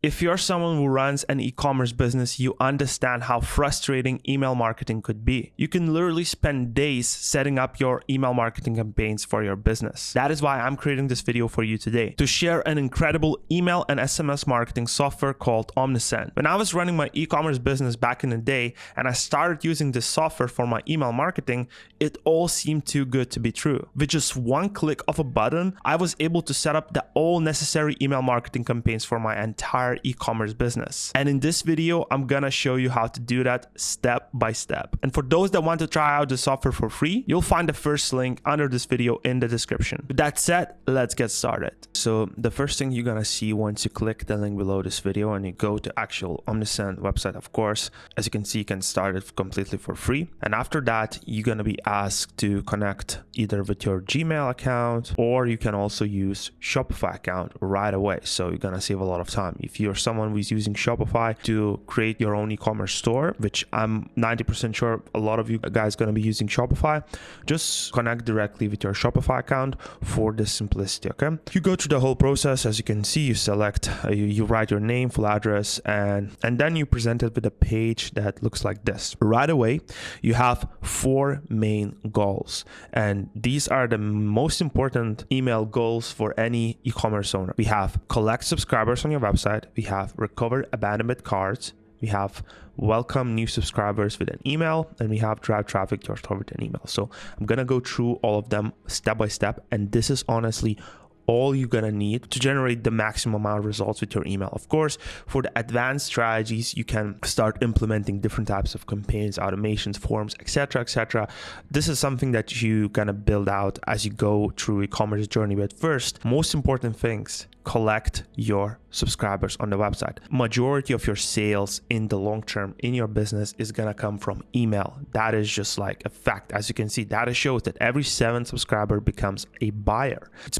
If you're someone who runs an e-commerce business, you understand how frustrating email marketing could be. You can literally spend days setting up your email marketing campaigns for your business. That is why I'm creating this video for you today, to share an incredible email and SMS marketing software called Omnisend. When I was running my e-commerce business back in the day and I started using this software for my email marketing, it all seemed too good to be true. With just one click of a button, I was able to set up the all necessary email marketing campaigns for my entire e-commerce business. And in this video, I'm gonna show you how to do that step by step. And for those that want to try out the software for free, you'll find the first link under this video in the description. With that said, let's get started. So the first thing you're gonna see once you click the link below this video and you go to actual Omnisend website, of course, as you can see, you can start it completely for free. And after that, you're gonna be asked to connect either with your Gmail account, or you can also use Shopify account right away. So you're gonna save a lot of time. If you're someone who's using Shopify to create your own e-commerce store, which I'm 90% sure a lot of you guys gonna be using Shopify, just connect directly with your Shopify account for this simplicity, okay? You go through the whole process. As you can see, you select, you write your name, full address, and then you present it with a page that looks like this. Right away, you have 4 main goals, and these are the most important email goals for any e-commerce owner. We have collect subscribers on your website, we have recover abandoned carts, we have welcome new subscribers with an email, and we have drive traffic to your store with an email. So I'm gonna go through all of them step by step, and this is honestly all you're gonna need to generate the maximum amount of results with your email. Of course, for the advanced strategies, you can start implementing different types of campaigns, automations, forms, etc., etc. This is something that you gonna build out as you go through e-commerce journey. But first, most important things, collect your subscribers on the website. Majority of your sales in the long term in your business is gonna come from email. That is just like a fact. As you can see, data shows that every 7 subscriber becomes a buyer. It's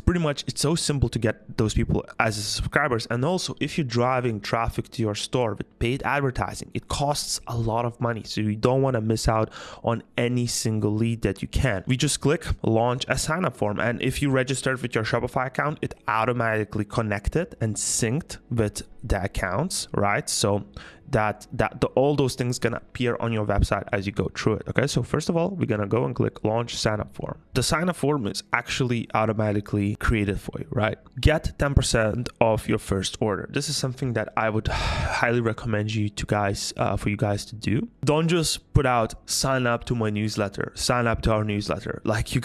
so simple to get those people as subscribers. And also, if you're driving traffic to your store with paid advertising, it costs a lot of money. So you don't want to miss out on any single lead that you can. We just click launch a sign up form. And if you registered with your Shopify account, it automatically connected and synced with the accounts, right? So all those things gonna appear on your website as you go through it. Okay, so first of all, we're gonna go and click launch sign up form. The sign up form is actually automatically created for you, right? Get 10% off your first order. This is something that I would highly recommend for you guys to do. Don't just put out sign up to my newsletter, sign up to our newsletter. Like you're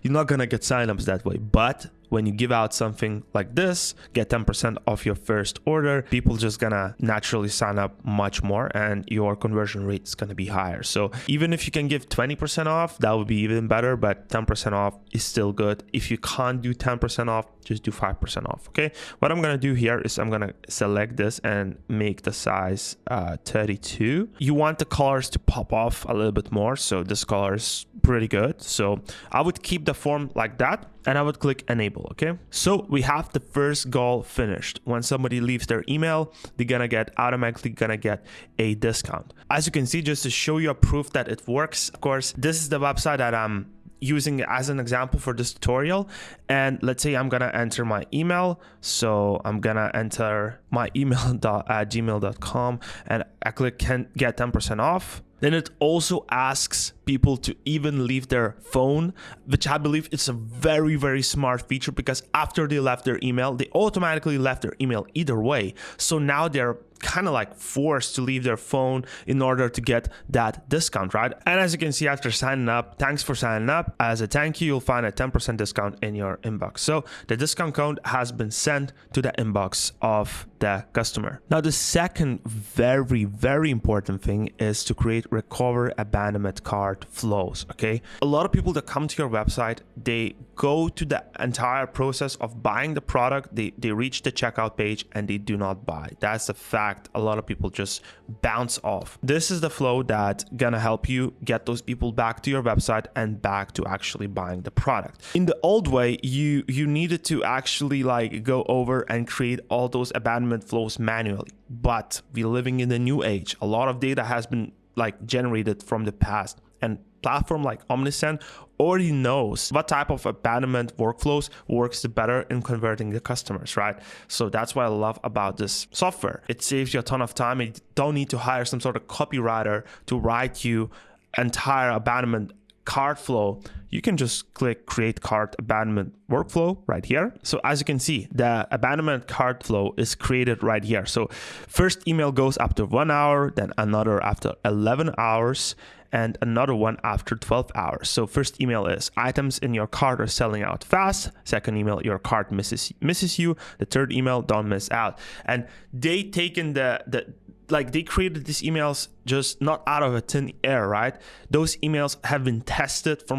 not gonna get signups that way. But when you give out something like this, get 10% off your first order, people just gonna naturally sign up much more and your conversion rate is gonna be higher. So even if you can give 20% off, that would be even better, but 10% off is still good. If you can't do 10% off, just do 5% off, okay? What I'm gonna do here is I'm gonna select this and make the size 32. You want the colors to pop off a little bit more, so this color is pretty good. So I would keep the form like that, and I would click enable, okay? So we have the first goal finished. When somebody leaves their email, they're automatically gonna get a discount. As you can see, just to show you a proof that it works, of course, this is the website that I'm using as an example for this tutorial. And let's say I'm gonna enter my email. So I'm gonna enter my email at gmail.com, and I click get 10% off. Then it also asks people to even leave their phone, which I believe is a very, very smart feature, because after they left their email, they automatically left their email either way. So now they're kind of like forced to leave their phone in order to get that discount, right? And as you can see, after signing up, thanks for signing up. As a thank you, you'll find a 10% discount in your inbox. So the discount code has been sent to the inbox of the customer. Now, the second very, very important thing is to create recover abandonment cart flows, okay? A lot of people that come to your website, they go to the entire process of buying the product, they reach the checkout page and they do not buy. That's a fact. A lot of people just bounce off. This is the flow that's gonna help you get those people back to your website and back to actually buying the product. In the old way, you needed to actually like go over and create all those abandonment flows manually. But we're living in the new age. A lot of data has been like generated from the past, And platform like Omnisend already knows what type of abandonment workflows works better in converting the customers, right? So that's what I love about this software. It saves you a ton of time. You don't need to hire some sort of copywriter to write you entire abandonment cart flow. You can just click create cart abandonment workflow right here. So as you can see, the abandonment cart flow is created right here. So first email goes after 1 hour, then another after 11 hours, and another one after 12 hours. So first email is items in your cart are selling out fast. Second email, your cart misses you. The third email, don't miss out. And they taken they created these emails just not out of a thin air, right? Those emails have been tested for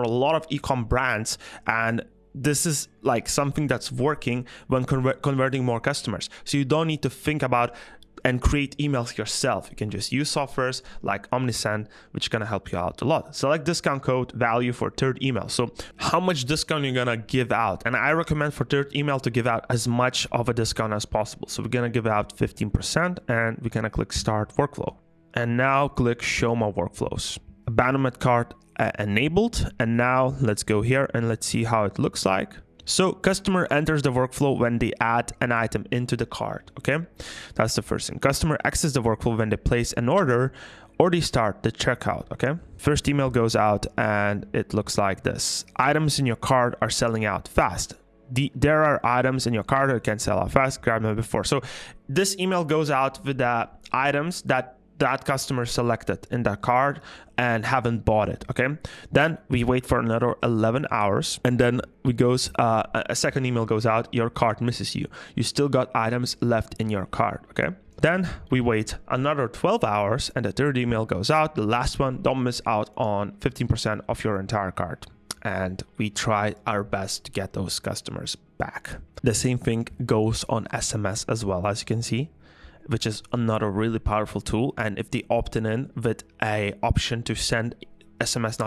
a lot of e-com brands, and this is like something that's working when converting more customers. So you don't need to think about and create emails yourself. You can just use softwares like Omnisend, which is going to help you out a lot. Select discount code value for third email. So how much discount you're going to give out? And I recommend for third email to give out as much of a discount as possible. So we're going to give out 15% and we're going to click start workflow. And now click show my workflows. Abandonment cart enabled. And now let's go here and let's see how it looks like. So customer enters the workflow when they add an item into the cart, okay? That's the first thing. Customer exits the workflow when they place an order or they start the checkout, okay? First email goes out and it looks like this. Items in your cart are selling out fast. There are items in your cart that can sell out fast, grab them before. So this email goes out with the items that customer selected in that cart and haven't bought it, okay? Then we wait for another 11 hours and then a second email goes out, your cart misses you. You still got items left in your cart, okay? Then we wait another 12 hours and the third email goes out, the last one, don't miss out on 15% of your entire cart. And we try our best to get those customers back. The same thing goes on SMS as well, as you can see, which is another really powerful tool. And if they opt in with a option to send SMS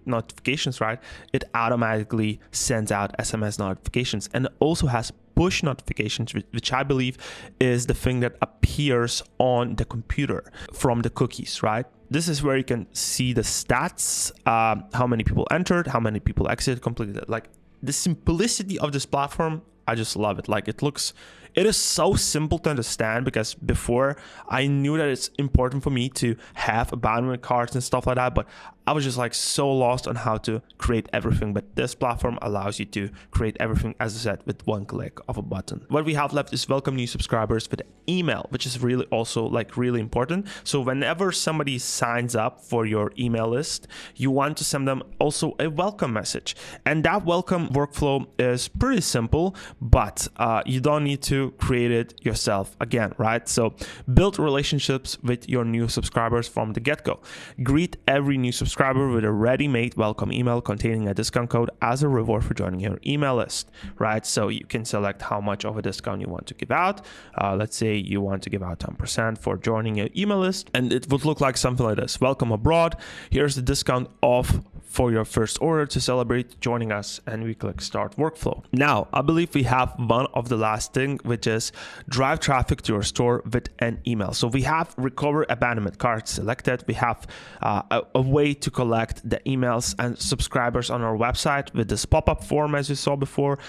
notifications, right, it automatically sends out SMS notifications, and it also has push notifications, which I believe is the thing that appears on the computer from the cookies, right? This is where you can see the stats, how many people entered, how many people exited, completed. Like the simplicity of this platform, I just love it. Like it is so simple to understand, because before I knew that it's important for me to have abandonment carts and stuff like that, but I was just like so lost on how to create everything. But this platform allows you to create everything, as I said, with one click of a button. What we have left is welcome new subscribers with email, which is really also like really important. So whenever somebody signs up for your email list, you want to send them also a welcome message. And that welcome workflow is pretty simple, but you don't need to create it yourself again, right? So build relationships with your new subscribers from the get-go. Greet every new subscriber with a ready-made welcome email containing a discount code as a reward for joining your email list, right? So you can select how much of a discount you want to give out. Let's say you want to give out 10% for joining your email list, and it would look like something like this. Welcome abroad. Here's the discount off for your first order to celebrate joining us, and we click start workflow. Now, I believe we have one of the last thing, which is drive traffic to your store with an email. So we have recover abandonment carts selected. We have a way to collect the emails and subscribers on our website with this pop-up form, as you saw before,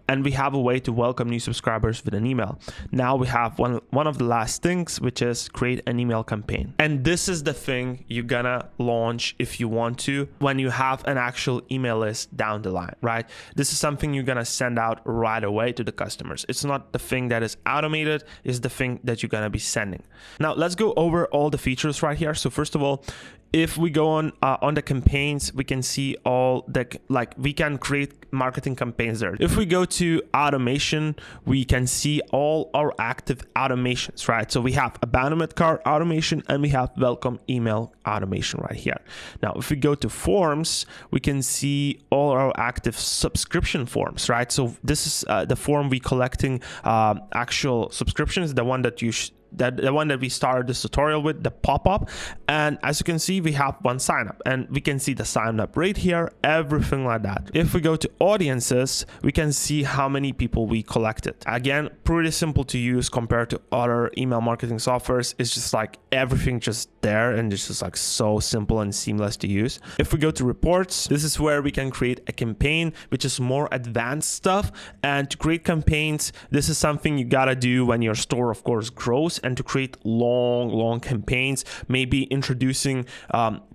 and we have a way to welcome new subscribers with an email. Now we have one of the last things, which is create an email campaign. And this is the thing you're gonna launch if you want to, when you have an actual email list down the line, right? This is something you're gonna send out right away to the customers. It's not the thing that is automated, it's the thing that you're gonna be sending. Now let's go over all the features right here. So first of all, if we go on the campaigns, we can see all the, we can create marketing campaigns there. If we go to automation, we can see all our active automations, right? So we have abandonment cart automation and we have welcome email automation right here. Now, if we go to forms, we can see all our active subscription forms, right? So this is the form we collecting actual subscriptions, the one that you the one that we started this tutorial with, the pop-up. And as you can see, we have one sign up, and we can see the sign up rate here, everything like that. If we go to audiences, we can see how many people we collected. Again, pretty simple to use compared to other email marketing softwares. It's just like everything just there, and it's just like so simple and seamless to use. If we go to reports, this is where we can create a campaign, which is more advanced stuff. And to create campaigns, this is something you gotta do when your store, of course, grows. And to create long campaigns, maybe introducing,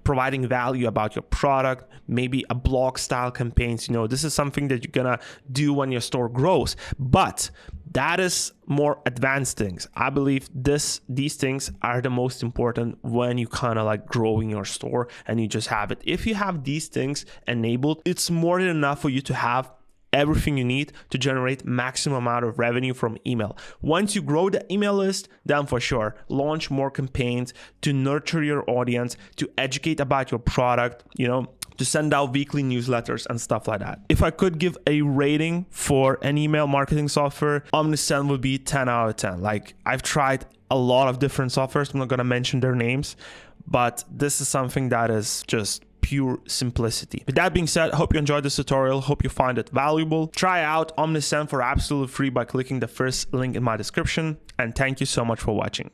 providing value about your product, maybe a blog style campaigns, this is something that you're gonna do when your store grows. But that is more advanced things. I believe these things are the most important when you kind of like growing your store and you just have it. If you have these things enabled, it's more than enough for you to have everything you need to generate maximum amount of revenue from email. Once you grow the email list, then for sure, launch more campaigns to nurture your audience, to educate about your product, to send out weekly newsletters and stuff like that. If I could give a rating for an email marketing software, Omnisend would be 10 out of 10. Like, I've tried a lot of different softwares. I'm not going to mention their names, but this is something that is just pure simplicity. With that being said, hope you enjoyed this tutorial. Hope you find it valuable. Try out Omnisend for absolutely free by clicking the first link in my description. And thank you so much for watching.